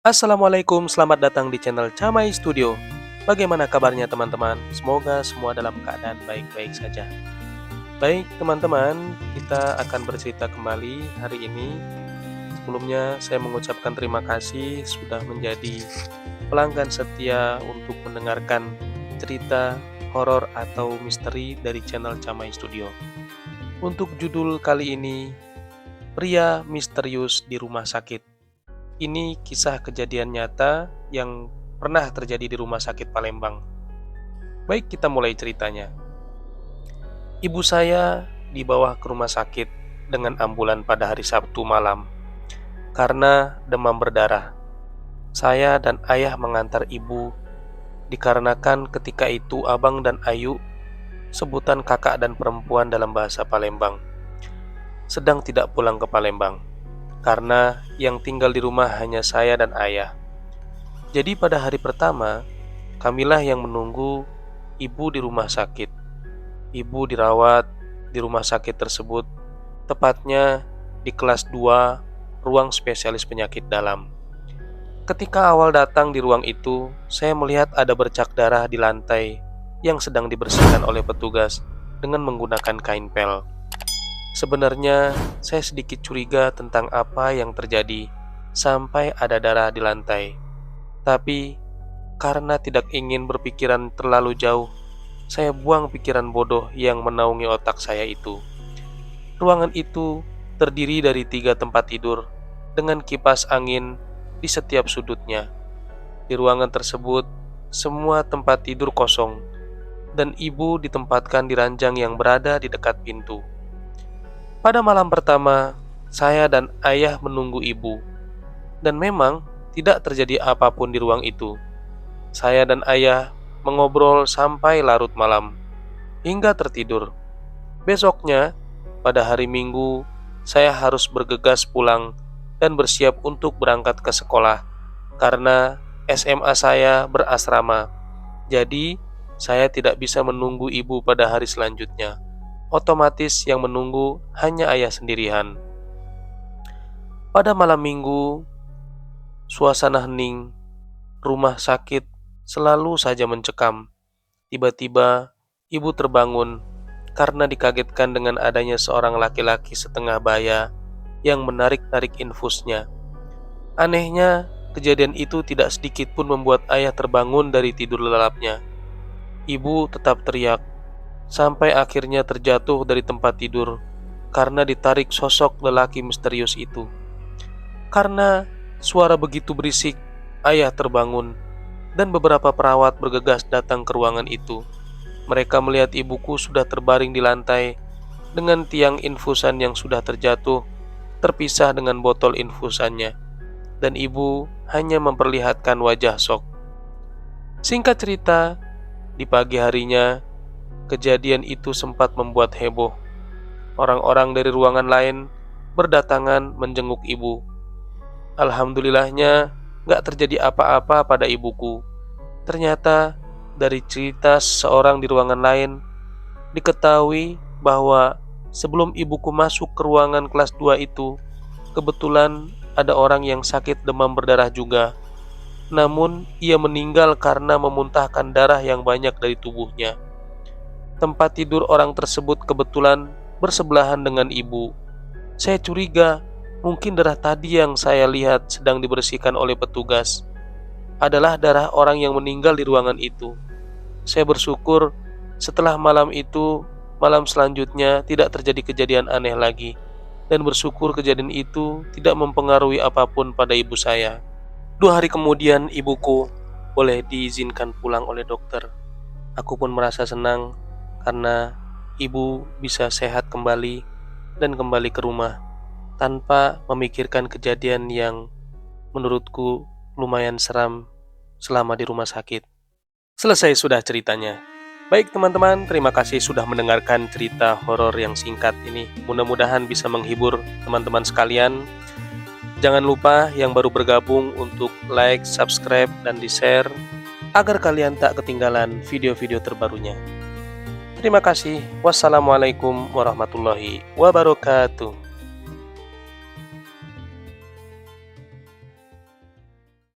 Assalamualaikum, selamat datang di channel Camai Studio. Bagaimana kabarnya teman-teman? Semoga semua dalam keadaan baik-baik saja. Baik teman-teman, kita akan bercerita kembali hari ini. Sebelumnya saya mengucapkan terima kasih sudah menjadi pelanggan setia untuk mendengarkan cerita horor atau misteri dari channel Camai Studio. Untuk judul kali ini, Pria Misterius di Rumah Sakit. Ini kisah kejadian nyata yang pernah terjadi di Rumah Sakit Palembang. Baik, kita mulai ceritanya. Ibu saya dibawa ke rumah sakit dengan ambulan pada hari Sabtu malam karena demam berdarah. Saya dan ayah mengantar ibu dikarenakan ketika itu abang dan Ayu, sebutan kakak dan perempuan dalam bahasa Palembang, sedang tidak pulang ke Palembang karena yang tinggal di rumah hanya saya dan ayah. Jadi pada hari pertama, kamilah yang menunggu ibu di rumah sakit. Ibu dirawat di rumah sakit tersebut, tepatnya di kelas 2, ruang spesialis penyakit dalam. Ketika awal datang di ruang itu, saya melihat ada bercak darah di lantai yang sedang dibersihkan oleh petugas dengan menggunakan kain pel. Sebenarnya, saya sedikit curiga tentang apa yang terjadi sampai ada darah di lantai. Tapi, karena tidak ingin berpikiran terlalu jauh, saya buang pikiran bodoh yang menaungi otak saya itu. Ruangan itu terdiri dari 3 tempat tidur dengan kipas angin di setiap sudutnya. Di ruangan tersebut, semua tempat tidur kosong, dan ibu ditempatkan di ranjang yang berada di dekat pintu. Pada malam pertama, saya dan ayah menunggu ibu, dan memang tidak terjadi apapun di ruang itu. Saya dan ayah mengobrol sampai larut malam, hingga tertidur. Besoknya, pada hari Minggu, saya harus bergegas pulang dan bersiap untuk berangkat ke sekolah, karena SMA saya berasrama. Jadi, saya tidak bisa menunggu ibu pada hari selanjutnya. Otomatis yang menunggu hanya ayah sendirian. Pada malam Minggu, suasana hening, rumah sakit selalu saja mencekam. Tiba-tiba, ibu terbangun karena dikagetkan dengan adanya seorang laki-laki setengah baya yang menarik-narik infusnya. Anehnya, kejadian itu tidak sedikit pun membuat ayah terbangun dari tidur lelapnya. Ibu tetap teriak, sampai akhirnya terjatuh dari tempat tidur karena ditarik sosok lelaki misterius itu. Karena suara begitu berisik, ayah terbangun dan beberapa perawat bergegas datang ke ruangan itu. Mereka melihat ibuku sudah terbaring di lantai dengan tiang infusan yang sudah terjatuh, terpisah dengan botol infusannya, dan ibu hanya memperlihatkan wajah shock. Singkat cerita, di pagi harinya, kejadian itu sempat membuat heboh. Orang-orang dari ruangan lain berdatangan menjenguk ibu. Alhamdulillahnya, gak terjadi apa-apa pada ibuku. Ternyata, dari cerita seorang di ruangan lain, diketahui bahwa sebelum ibuku masuk ke ruangan kelas 2 itu, kebetulan ada orang yang sakit demam berdarah juga. Namun, ia meninggal karena memuntahkan darah yang banyak dari tubuhnya. Tempat tidur orang tersebut kebetulan bersebelahan dengan ibu. Saya curiga mungkin darah tadi yang saya lihat sedang dibersihkan oleh petugas adalah darah orang yang meninggal di ruangan itu. Saya bersyukur setelah malam itu, malam selanjutnya tidak terjadi kejadian aneh lagi, dan bersyukur kejadian itu tidak mempengaruhi apapun pada ibu saya. 2 hari kemudian ibuku boleh diizinkan pulang oleh dokter. Aku pun merasa senang karena ibu bisa sehat kembali dan kembali ke rumah tanpa memikirkan kejadian yang menurutku lumayan seram selama di rumah sakit. Selesai sudah ceritanya. Baik teman-teman, terima kasih sudah mendengarkan cerita horor yang singkat ini. Mudah-mudahan bisa menghibur teman-teman sekalian. Jangan lupa yang baru bergabung untuk like, subscribe, dan di-share agar kalian tak ketinggalan video-video terbarunya. Terima kasih. Wassalamualaikum warahmatullahi wabarakatuh.